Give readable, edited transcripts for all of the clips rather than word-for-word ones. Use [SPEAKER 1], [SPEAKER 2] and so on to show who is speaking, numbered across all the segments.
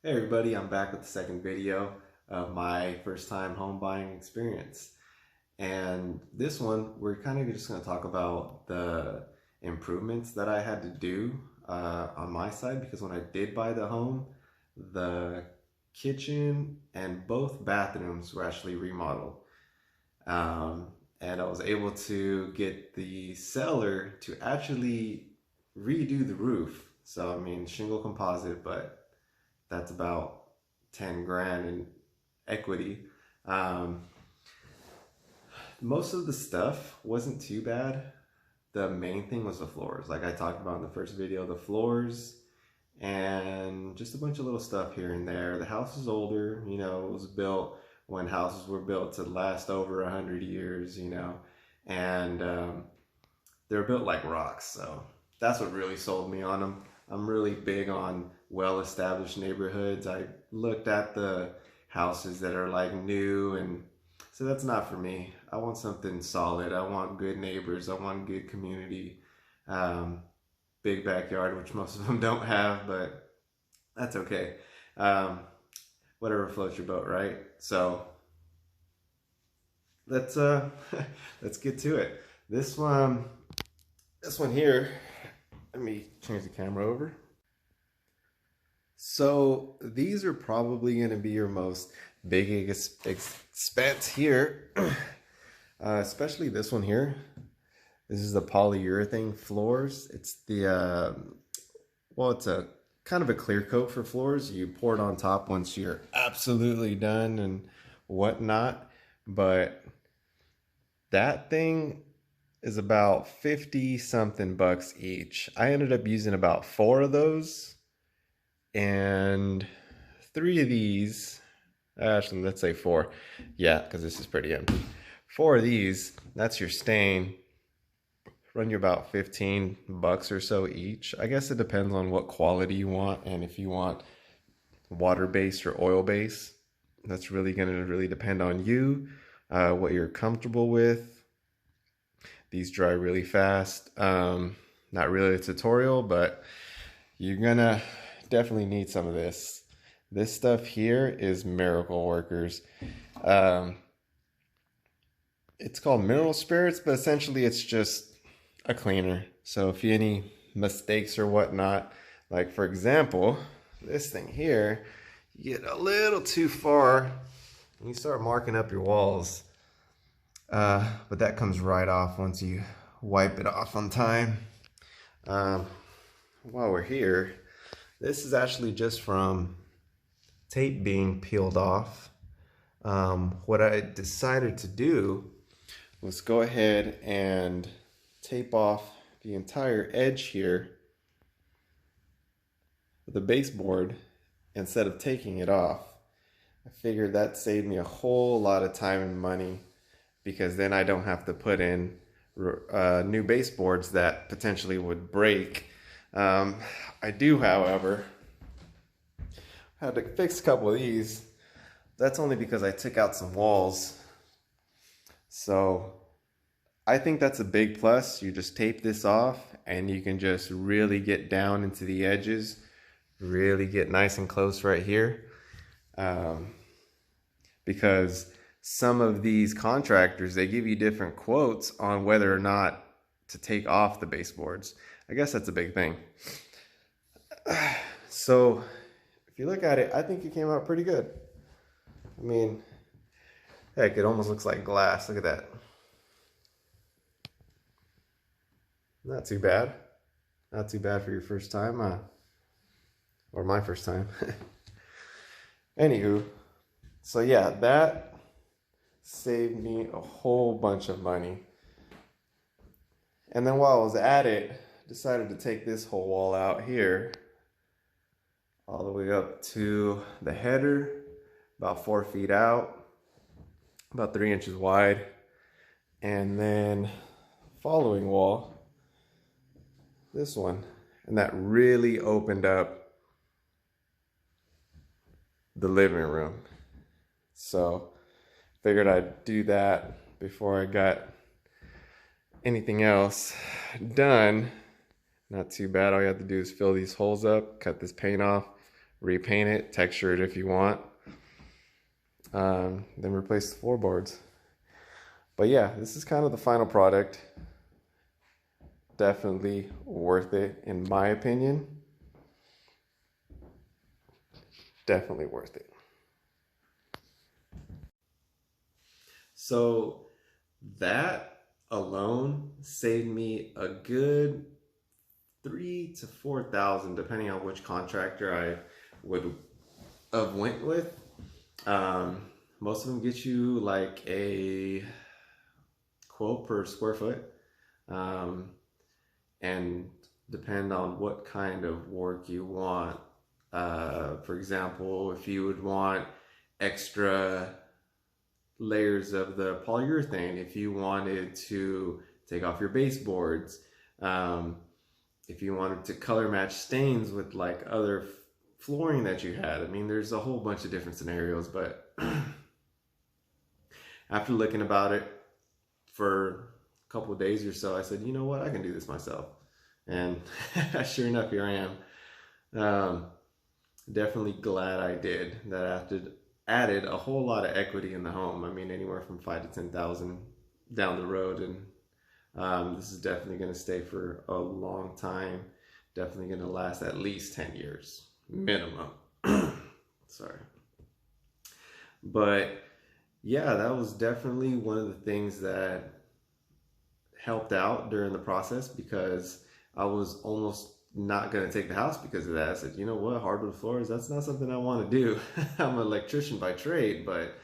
[SPEAKER 1] Hey everybody, I'm back with the second video of my first time home buying experience. And this one, we're kind of just going to talk about the improvements that I had to do on my side because when I did buy the home, the kitchen and both bathrooms were actually remodeled. Um, and I was able to get the seller to actually redo the roof. So, I mean, shingle composite, but that's about 10 grand in equity. Um, Most of the stuff wasn't too bad. The main thing was the floors. Like I talked about in the first video, the floors and just a bunch of little stuff here and there. The house is older, it was built when houses were built to last over 100 years, and they're built like rocks. So that's what really sold me on them. I'm really big on well-established neighborhoods. I looked at the houses that are like new, and so that's not for me. I want something solid. I want good neighbors. I want good community. Um, Big backyard, which most of them don't have, but that's okay. Um, Whatever floats your boat, right? So let's let's get to it. This one here. Let me change the camera over. So these are probably going to be your most biggest expense here, especially this one here. This is the polyurethane floors. It's it's a kind of a clear coat for floors. You pour it on top once you're absolutely done and whatnot. But that thing is about 50 something bucks each. I ended up using about four of those, and three of these, actually, let's say four. Yeah, because this is pretty empty. Four of these, that's your stain, run you about 15 bucks or so each. I guess it depends on what quality you want, and if you want water-based or oil-based. That's really going to really depend on you, what you're comfortable with. These dry really fast. Not really a tutorial, but you're gonna definitely need some of this. This stuff here is Miracle Workers. It's called Mineral Spirits, but essentially it's just a cleaner. So if you any mistakes or whatnot, like for example, this thing here, you get a little too far and you start marking up your walls. But that comes right off once you wipe it off on time. While we're here, this is actually just from tape being peeled off. What I decided to do was go ahead and tape off the entire edge here with the baseboard instead of taking it off. I figured that saved me a whole lot of time and money, because then I don't have to put in new baseboards that potentially would break. I do, however, had to fix a couple of these. That's only because I took out some walls. So I think that's a big plus. You just tape this off and you can just really get down into the edges, really get nice and close right here. Because some of these contractors, they give you different quotes on whether or not to take off the baseboards. I guess that's a big thing. So if you look at it, I think it came out pretty good. I mean, heck, it almost looks like glass. Look at that. Not too bad. Not too bad for your first time, or my first time. Anywho, so yeah, that saved me a whole bunch of money. And then while I was at it, decided to take this whole wall out here, all the way up to the header, about 4 feet out, about 3 inches wide. And then following wall, this one, and that really opened up the living room. So figured I'd do that before I got anything else done. Not too bad. All you have to do is fill these holes up, cut this paint off, repaint it, texture it if you want, then replace the floorboards. But yeah, this is kind of the final product. Definitely worth it in my opinion. Definitely worth it. So that alone saved me a good $3,000 to $4,000, depending on which contractor I would have went with. Most of them get you like a quote per square foot, and depend on what kind of work you want. For example, if you would want extra layers of the polyurethane, if you wanted to take off your baseboards, if you wanted to color match stains with like other flooring that you had. I mean, there's a whole bunch of different scenarios, but after looking about it for a couple of days or so, I said, you know what, I can do this myself. And sure enough, here I am. Definitely glad I did. That added a whole lot of equity in the home. I mean, anywhere from 5,000 to 10,000 down the road, and this is definitely going to stay for a long time. Definitely going to last at least 10 years minimum. Sorry, but yeah, that was definitely one of the things that helped out during the process, because I was almost not going to take the house because of that. I said, you know what, hardwood floors, that's not something I want to do. I'm an electrician by trade, but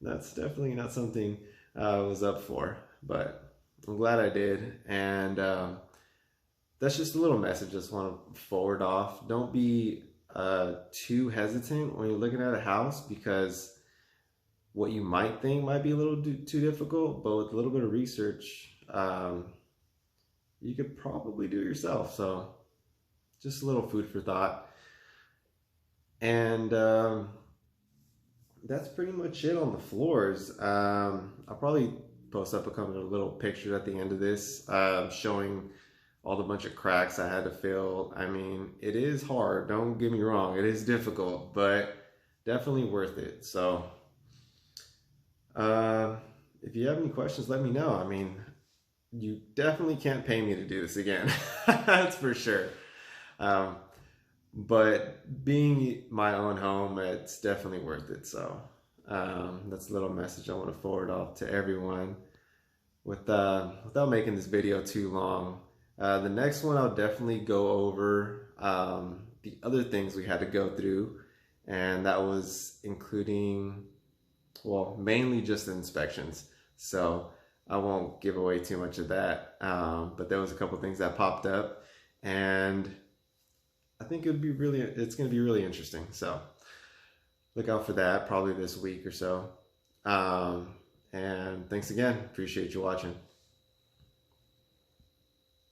[SPEAKER 1] that's definitely not something I was up for. But I'm glad I did. And that's just a little message I just want to forward off. Don't be too hesitant when you're looking at a house, because what you might think might be a little too difficult, but with a little bit of research, you could probably do it yourself. So just a little food for thought. And that's pretty much it on the floors. I'll probably post up a couple of little pictures at the end of this, showing all the bunch of cracks I had to fill. I mean, it is hard, don't get me wrong, it is difficult, but definitely worth it. So if you have any questions, let me know. I mean, you definitely can't pay me to do this again. That's for sure. But being my own home, it's definitely worth it. So that's a little message I want to forward off to everyone. Without making this video too long, the next one I'll definitely go over the other things we had to go through, and that was including, well, mainly just the inspections. So I won't give away too much of that, but there was a couple things that popped up, and I think it's going to be really interesting. So look out for that probably this week or so. And thanks again. Appreciate you watching.